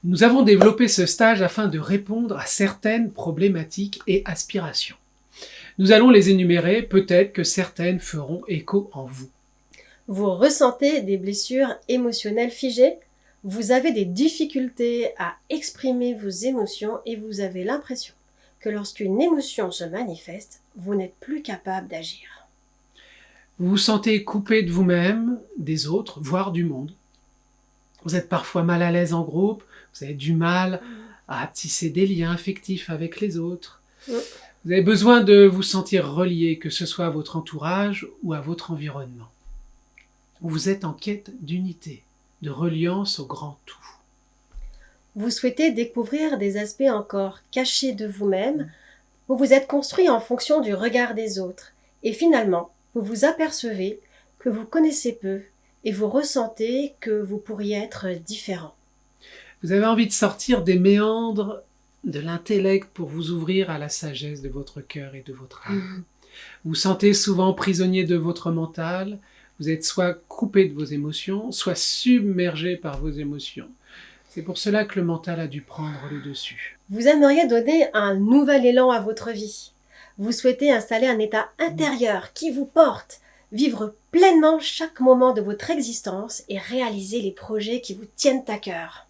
Nous avons développé ce stage afin de répondre à certaines problématiques et aspirations. Nous allons les énumérer, peut-être que certaines feront écho en vous. Vous ressentez des blessures émotionnelles figées? Vous avez des difficultés à exprimer vos émotions et vous avez l'impression que lorsqu'une émotion se manifeste, vous n'êtes plus capable d'agir. Vous vous sentez coupé de vous-même, des autres, voire du monde. Vous êtes parfois mal à l'aise en groupe, vous avez du mal à tisser des liens affectifs avec les autres. Vous avez besoin de vous sentir relié, que ce soit à votre entourage ou à votre environnement. Vous êtes en quête d'unité, de reliance au grand tout. Vous souhaitez découvrir des aspects encore cachés de vous-même. Vous vous êtes construit en fonction du regard des autres. Et finalement, vous vous apercevez que vous connaissez peu et vous ressentez que vous pourriez être différent. Vous avez envie de sortir des méandres de l'intellect pour vous ouvrir à la sagesse de votre cœur et de votre âme. Vous vous sentez souvent prisonnier de votre mental. Vous êtes soit coupé de vos émotions, soit submergé par vos émotions. C'est pour cela que le mental a dû prendre le dessus. Vous aimeriez donner un nouvel élan à votre vie. Vous souhaitez installer un état intérieur qui vous porte, vivre pleinement chaque moment de votre existence et réaliser les projets qui vous tiennent à cœur.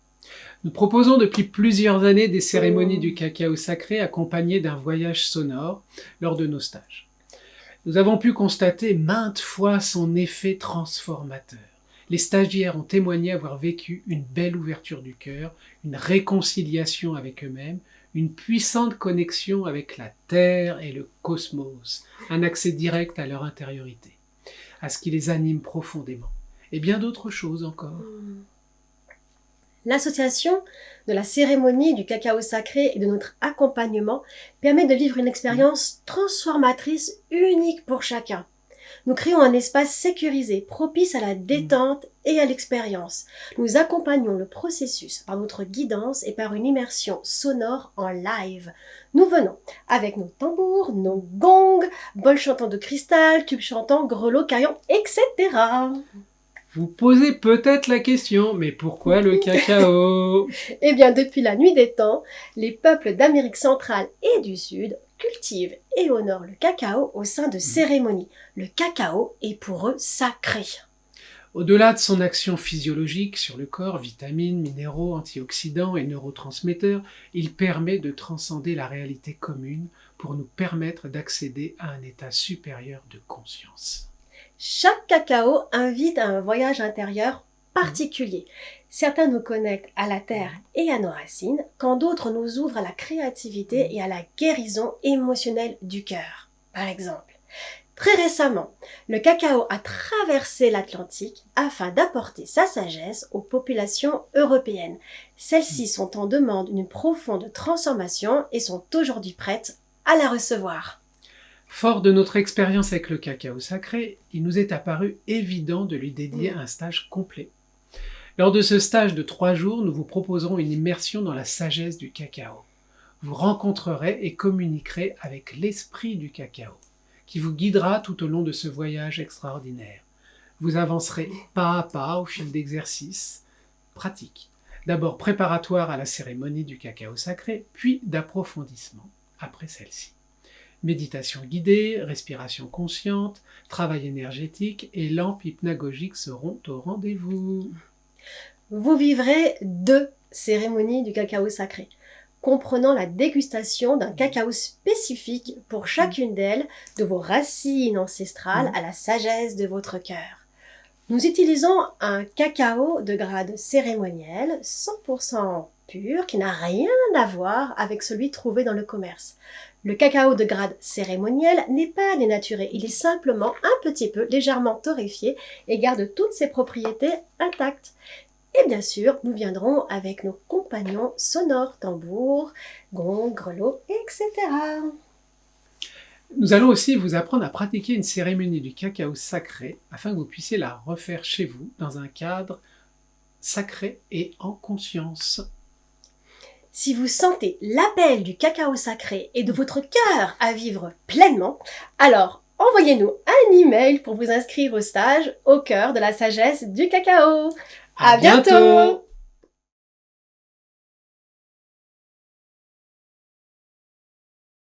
Nous proposons depuis plusieurs années des cérémonies du cacao sacré accompagnées d'un voyage sonore lors de nos stages. Nous avons pu constater maintes fois son effet transformateur. Les stagiaires ont témoigné avoir vécu une belle ouverture du cœur, une réconciliation avec eux-mêmes, une puissante connexion avec la Terre et le cosmos, un accès direct à leur intériorité, à ce qui les anime profondément, et bien d'autres choses encore. L'association de la cérémonie du cacao sacré et de notre accompagnement permet de vivre une expérience transformatrice unique pour chacun. Nous créons un espace sécurisé, propice à la détente et à l'expérience. Nous accompagnons le processus par notre guidance et par une immersion sonore en live. Nous venons avec nos tambours, nos gongs, bols chantants de cristal, tubes chantants, grelots, carillons, etc. Vous posez peut-être la question, mais pourquoi le cacao ? Eh bien, depuis la nuit des temps, les peuples d'Amérique centrale et du Sud cultivent et honorent le cacao au sein de cérémonies. Le cacao est pour eux sacré. Au-delà de son action physiologique sur le corps, vitamines, minéraux, antioxydants et neurotransmetteurs, il permet de transcender la réalité commune pour nous permettre d'accéder à un état supérieur de conscience. Chaque cacao invite à un voyage intérieur particulier. Certains nous connectent à la terre et à nos racines, quand d'autres nous ouvrent à la créativité et à la guérison émotionnelle du cœur. Par exemple, très récemment, le cacao a traversé l'Atlantique afin d'apporter sa sagesse aux populations européennes. Celles-ci sont en demande d'une profonde transformation et sont aujourd'hui prêtes à la recevoir. Fort de notre expérience avec le cacao sacré, il nous est apparu évident de lui dédier un stage complet. Lors de ce stage de 3 jours, nous vous proposerons une immersion dans la sagesse du cacao. Vous rencontrerez et communiquerez avec l'esprit du cacao, qui vous guidera tout au long de ce voyage extraordinaire. Vous avancerez pas à pas au fil d'exercices pratiques, d'abord préparatoires à la cérémonie du cacao sacré, puis d'approfondissement après celle-ci. Méditation guidée, respiration consciente, travail énergétique et lampes hypnagogiques seront au rendez-vous. Vous vivrez 2 cérémonies du cacao sacré, comprenant la dégustation d'un cacao spécifique pour chacune d'elles, de vos racines ancestrales à la sagesse de votre cœur. Nous utilisons un cacao de grade cérémoniel, 100% pur, qui n'a rien à voir avec celui trouvé dans le commerce. Le cacao de grade cérémoniel n'est pas dénaturé, il est simplement un petit peu légèrement torréfié et garde toutes ses propriétés intactes. Et bien sûr, nous viendrons avec nos compagnons sonores, tambours, gongs, grelots, etc. Nous allons aussi vous apprendre à pratiquer une cérémonie du cacao sacré afin que vous puissiez la refaire chez vous dans un cadre sacré et en conscience. Si vous sentez l'appel du cacao sacré et de votre cœur à vivre pleinement, alors envoyez-nous un email pour vous inscrire au stage au cœur de la sagesse du cacao. À bientôt!